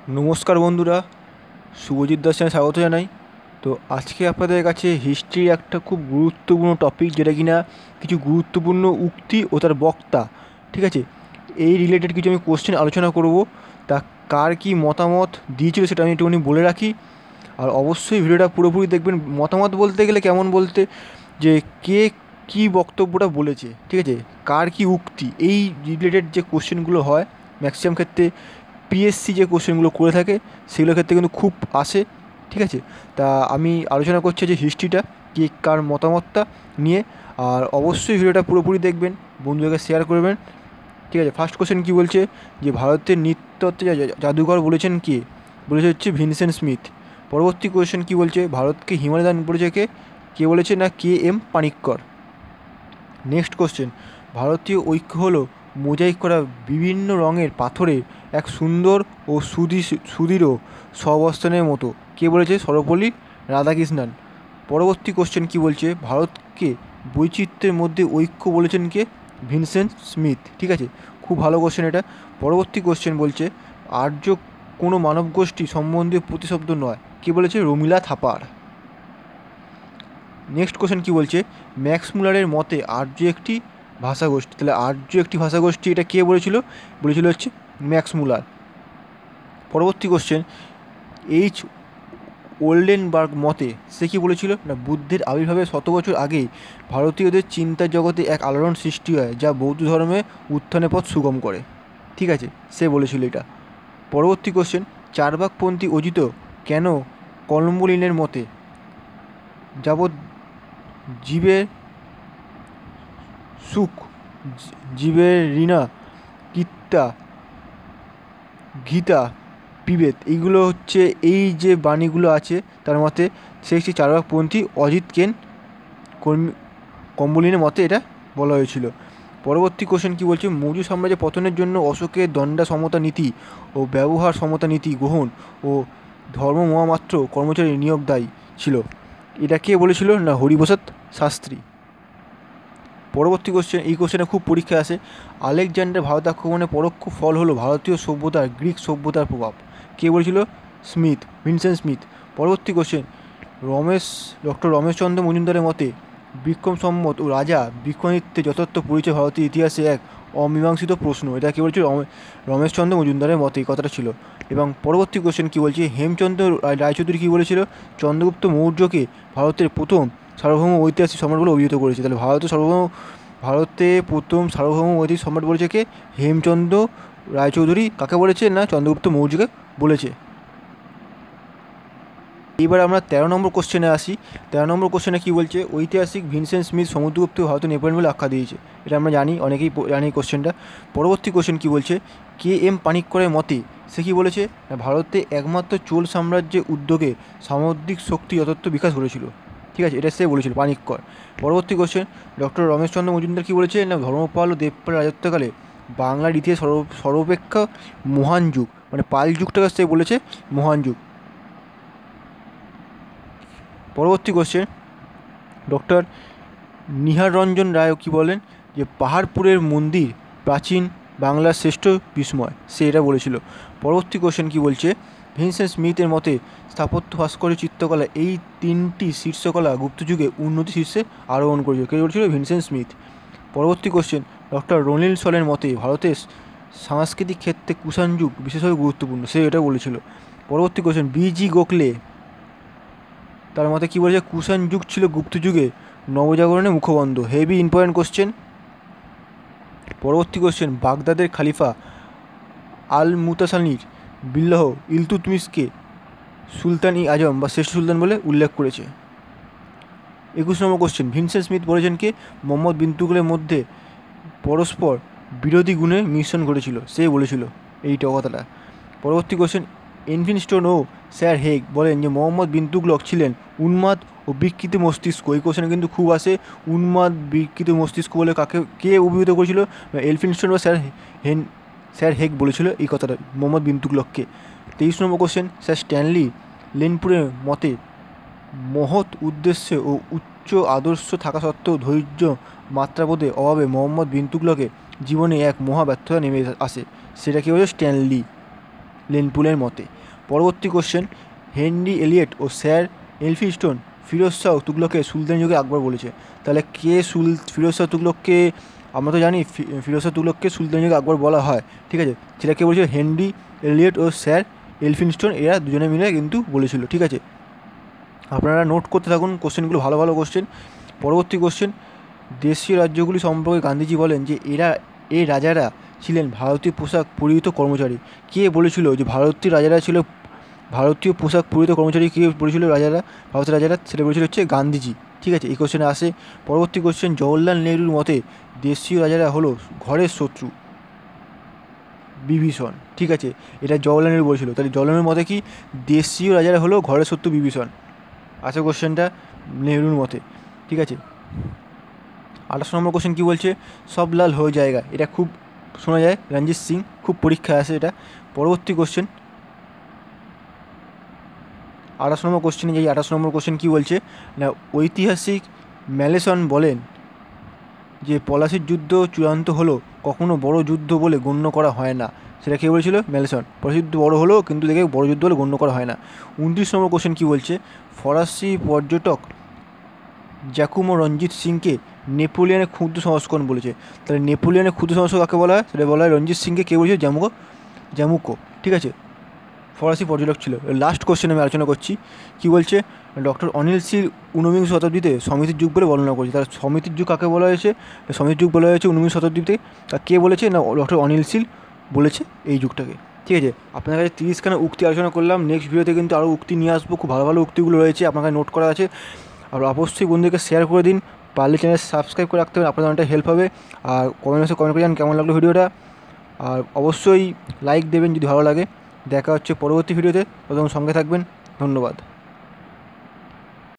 নমস্কার বন্ধুরা, শুভজিৎ দাস চ্যানেলে স্বাগত জানাই। তো আজকে আপনাদের কাছে হিস্ট্রির একটা খুব গুরুত্বপূর্ণ টপিক, যেটা কিনা কিছু গুরুত্বপূর্ণ উক্তি ও তার বক্তা, ঠিক আছে, এই রিলেটেড কিছু আমি কোশ্চেন আলোচনা করব। তা কার কী মতামত দিয়েছিল সেটা আমি একটুখানি বলে রাখি। আর অবশ্যই ভিডিওটা পুরোপুরি দেখবেন। মতামত বলতে গেলে কেমন বলতে, যে কে কী বক্তব্যটা বলেছে, ঠিক আছে, কার কী উক্তি, এই রিলেটেড যে কোশ্চেনগুলো হয় ম্যাক্সিমাম ক্ষেত্রে পিএসসি যে কোশ্চেনগুলো করে থাকে সেগুলোর ক্ষেত্রে কিন্তু খুব আসে, ঠিক আছে। তা আমি আলোচনা করছি যে হিস্ট্রিটা কে কার মতামতটা নিয়ে। আর অবশ্যই ভিডিওটা পুরোপুরি দেখবেন, বন্ধুদেরকে শেয়ার করবেন, ঠিক আছে। ফার্স্ট কোশ্চেন কী বলছে, যে ভারতের নৃতত্ত্বে জাদুঘর বলেছেন কে? বলেছে হচ্ছে ভিনসেন্ট স্মিথ। পরবর্তী কোশ্চেন কী বলছে, ভারতকে হিমালয় দান করেছে কে? কে বলেছে? না, কে.এম. পানিক্কর। নেক্সট কোশ্চেন, ভারতীয় ঐক্য হলো মোজাইক করা বিভিন্ন রঙের পাথরে এক সুন্দর ও সুদৃঢ় সহাবস্থানের মতো। কে বলেছে? সর্বপল্লী রাধাকৃষ্ণন। পরবর্তী কোশ্চেন কী বলছে, ভারতকে বৈচিত্র্যের মধ্যে ঐক্য বলেছেন কে? ভিনসেন্ট স্মিথ, ঠিক আছে। খুব ভালো কোশ্চেন এটা। পরবর্তী কোশ্চেন বলছে, আর্য কোনো মানব গোষ্ঠী সম্বন্ধীয় প্রতিশব্দ নয়। কে বলেছে? রমিলা থাপার। নেক্সট কোশ্চেন কী বলছে, ম্যাক্স মুলারের মতে আর্য একটি ভাষাগোষ্ঠী। তাহলে আর্য একটি ভাষাগোষ্ঠী, এটা কে বলেছিল? বলেছিল হচ্ছে ম্যাক্স মুলার। পরবর্তী কোশ্চেন, এইচ ওল্ডেনবার্গ মতে সে কী বলেছিল? না, বুদ্ধের আবির্ভাবের 100 বছর আগেই ভারতীয়দের চিন্তার জগতে এক আলোড়ন সৃষ্টি হয়, যা বৌদ্ধ ধর্মে উত্থানের পথ সুগম করে, ঠিক আছে, সে বলেছিল এটা। পরবর্তী কোশ্চেন, চারবাকপন্থী অজিত কেন কলম্বলিনের মতে যাবৎ জীবের সুখ, জীবের ঋণা, কীর্তা, গীতা, বিবেদ, এইগুলো হচ্ছে এই যে বাণীগুলো আছে তার মতে সে একটি চারবাকপন্থী অজিত কেন কম্বলিনের মতে এটা বলা হয়েছিল। পরবর্তী কোশ্চেন কী বলছে, মৌর্য সাম্রাজ্যের পতনের জন্য অশোকের দণ্ডা সমতা নীতি ও ব্যবহার সমতা নীতি গ্রহণ ও ধর্ম মহামাত্র কর্মচারী নিয়োগ দায়ী ছিল। এটা কে বলেছিল? না, হরিপ্রসাদ শাস্ত্রী। পরবর্তী কোশ্চেন, এই কোশ্চেনে খুব পরীক্ষা আসে, আলেকজান্ডার ভারত আক্রমণের পরোক্ষ ফল হলো ভারতীয় সভ্যতার গ্রিক সভ্যতার প্রভাব। কে বলেছিল? Smith, Vincent Smith. পরবর্তী কোশ্চেন, ডক্টর রমেশচন্দ্র মজুমদারের মতে বিক্রম সম্মত ও রাজা বিক্রমাদিত্যের যথার্থ পরিচয় ভারতের ইতিহাসে এক অমীমাংসিত প্রশ্ন। এটা কে বলছিল? রমেশচন্দ্র মজুমদারের মতে এই কথাটা ছিল। এবং পরবর্তী কোশ্চেন কী বলছে, হেমচন্দ্র রায়চৌধুরী কী বলেছিল? চন্দ্রগুপ্ত মৌর্যকে ভারতের প্রথম সার্বভৌম ঐতিহাসিক সম্রাট বলে অভিহিত করেছে। তাহলে ভারতে প্রথম সার্বভৌম ঐতিহাসিক সম্রাট বলেছে কে? হেমচন্দ্র রায়চৌধুরী। কাকে বলেছে? না, চন্দ্রগুপ্ত মৌর্যকে বলেছে। এবার আমরা 13 নম্বর কোশ্চেনে আসি। 13 নম্বর কোশ্চেনে কী বলছে, ঐতিহাসিক ভিনসেন্ট স্মিথ সমুদ্রগুপ্ত ভারতীয় নেপোলিয়ন বলে আখ্যা দিয়েছে। এটা আমরা জানি, অনেকেই জানি এই কোশ্চেনটা। পরবর্তী কোশ্চেন কী বলছে, কে.এম. পানিক্করের মতে সে কী বলেছে? ভারতে একমাত্র চোল সাম্রাজ্যের উদ্যোগে সামুদ্রিক শক্তি যথার্থ বিকাশ ঘটেছিল, ঠিক আছে, এটা সে বলেছিল, পানিক্কর। পরবর্তী কোশ্চেন, ডক্টর রমেশচন্দ্র মজুমদার কী বলেছে? না, ধর্মপাল ও দেবপাল রাজত্বকালে বাংলার ইতিহাস সর্বাপেক্ষা মহান যুগ, মানে পাল যুগটাকে সে বলেছে মহান যুগ। পরবর্তী কোশ্চেন, ডক্টর নিহার রঞ্জন রায় কী বলেন? যে পাহাড়পুরের মন্দির প্রাচীন বাংলার শ্রেষ্ঠ বিস্ময়, সে এটা বলেছিল। পরবর্তী কোশ্চেন কী বলছে, ভিনসেন্ট স্মিথের মতে স্থাপত্য, ভাস্কর্য, চিত্রকলা এই তিনটি শীর্ষকলা গুপ্তযুগে উন্নতি শীর্ষে আরোহণ করেছিল। কে বলেছিল? Vincent Smith. পরবর্তী কোশ্চেন, ডক্টর রনিল সলের মতে ভারতের সাংস্কৃতিক ক্ষেত্রে কুষাণ যুগ বিশেষভাবে গুরুত্বপূর্ণ, সে এটা বলেছিল। পরবর্তী কোশ্চেন, বি.জি. গোখলে তার মতে কী বলেছে? কুষাণ যুগ ছিল গুপ্ত যুগে নবজাগরণের মুখবন্ধ। Heavy important question. পরবর্তী কোশ্চেন, বাগদাদের খালিফা আল মুতাসানির বিল্লাহ ইলতুৎমিশকে সুলতান ই আজম বা শ্রেষ্ঠ সুলতান বলে উল্লেখ করেছে। 21 নম্বর কোশ্চেন, ভিনসেন্ট স্মিথ বলেছেন কি মোহাম্মদ বিন তুগলকের মধ্যে পরস্পর বিরোধী গুণে মিশ্রণ ঘটেছিল, সে বলেছিল এইটা কথাটা। পরবর্তী কোশ্চেন, এলফিনস্টোন ও স্যার হেগ বলেন যে মোহাম্মদ বিন তুগলক ছিলেন উন্মাদ ও বিকৃত মস্তিষ্ক। এই কোশ্চেনে কিন্তু খুব আসে, উন্মাদ বিকৃত মস্তিষ্ক বলে কে অভিহিত করেছিল? এলফিনস্টোন বা স্যার হেগ বলেছিল এই কথাটা মোহাম্মদ বিন তুগলককে। 23 নম্বর কোশ্চেন, স্যার স্ট্যানলি লেনপুরের মতে মহৎ উদ্দেশ্যে ও উচ্চ আদর্শ থাকা সত্ত্বেও ধৈর্য মাত্রাবোধের অভাবে মোহাম্মদ বিন তুগলকের জীবনে এক মহা ব্যর্থতা নেমে আসে, সেটা কী হচ্ছে? স্ট্যানলি লেনপুলের মতে। পরবর্তী কোশ্চেন, হেনরি এলিয়ট ও স্যার এলফিনস্টোন ফিরোজ শাহ তুগলককে সুলতানি যুগে আকবর বলেছে। তাহলে কে ফিরোজ শাহ তুগলককে, আমরা তো জানি ফিরোজ শাহ তুগলককে সুলতানি যুগে আকবর বলা হয়, ঠিক আছে। সেটা কে বলেছিল? হেনরি এলিয়ট ও স্যার এলফিনস্টোন, এরা দুজনে মিলে কিন্তু বলেছিল, ঠিক আছে। আপনারা নোট করতে থাকুন কোশ্চেনগুলো, ভালো ভালো কোশ্চেন। পরবর্তী কোশ্চেন, দেশীয় রাজ্যগুলি সম্পর্কে গান্ধীজি বলেন যে এই রাজারা ছিলেন ভারতীয় পোশাক পরিহিত কর্মচারী। কে বলেছিল যে ভারতীয় রাজারা ছিল ভারতীয় পোশাক পরিহিত কর্মচারী? কে বলেছিল ভারতের রাজারা? সেটা বলেছিল হচ্ছে গান্ধীজি, ঠিক আছে। এই কোশ্চেনে আসে। পরবর্তী কোশ্চেন, জওহরলাল নেহরুর মতে দেশীয় রাজারা হলো ঘরের শত্রু বিভীষণ, ঠিক আছে। এটা জওহরলাল নেহরু বলেছিল। তাহলে জওহরলাল নেহরুর মতে কি দেশীয় রাজারা হলো ঘরের শত্রু বিভীষণ? আছে কোশ্চেনটা নেহরুর মতে, ঠিক আছে। 28 নম্বর কোশ্চেন কী বলছে? সব লাল হয়ে জায়গা, এটা খুব শোনা যায়, রঞ্জিত সিং, খুব পরীক্ষায় আসে এটা। পরবর্তী কোশ্চেন 28 নম্বর কোশ্চেনে যাই। 28 নম্বর কোশ্চেন কী বলছে না, ঐতিহাসিক ম্যালেসন বলেন যে পলাশির যুদ্ধ চূড়ান্ত হলো কখনো বড় যুদ্ধ বলে গণ্য করা হয় না। সেটা কে বলেছিল? ম্যালেসন। পলাশির যুদ্ধ বড় হলো কিন্তু দেখে বড় যুদ্ধ বলে গণ্য করা হয় না। 29 নম্বর কোশ্চেন কী বলছে? ফরাসি পর্যটক জ্যাকুমো রঞ্জিত সিংকে নেপোলিয়নের ক্ষুদ্র সংস্করণ বলেছে। তাহলে নেপোলিয়নের ক্ষুদ্র সংস্করণ কাকে বলা হয়? সেটা বলা হয় রঞ্জিত সিংকে। কে বলেছে? জ্যামুকো, ঠিক আছে। ফরাসি পর্যটক ছিল। লাস্ট কোশ্চেন আমি আলোচনা করছি। কি বলছে? ডক্টর অনিল শীল ঊনবিংশ শতাব্দীতে সমিতির যুগ বলে বর্ণনা করেছে। তার সমিতির যুগ কাকে বলা হয়েছে? সমিতির যুগ বলা হয়েছে ঊনবিংশ শতাব্দীতে। তা কে বলেছে? না ডক্টর অনিল শীল বলেছে এই যুগটাকে, ঠিক আছে। আপনার কাছে 30খানা উক্তি আলোচনা করলাম। নেক্সট ভিডিওতে কিন্তু আরও উক্তি নিয়ে আসবো, খুব ভালো ভালো উক্তিগুলো রয়েছে, আপনার কাছে নোট করা আছে। আর অবশ্যই বন্ধুদেরকে শেয়ার করে দিন, পারলে চ্যানেল সাবস্ক্রাইব করে রাখতে হবে, আপনাদের অনেকটা হেল্প হবে। আর কমেন্ট করে জানান কেমন লাগলো ভিডিওটা, আর অবশ্যই লাইক দেবেন যদি ভালো লাগে। দেখা হচ্ছে পরবর্তী ভিডিওতে, ততক্ষণ সঙ্গে থাকবেন। ধন্যবাদ।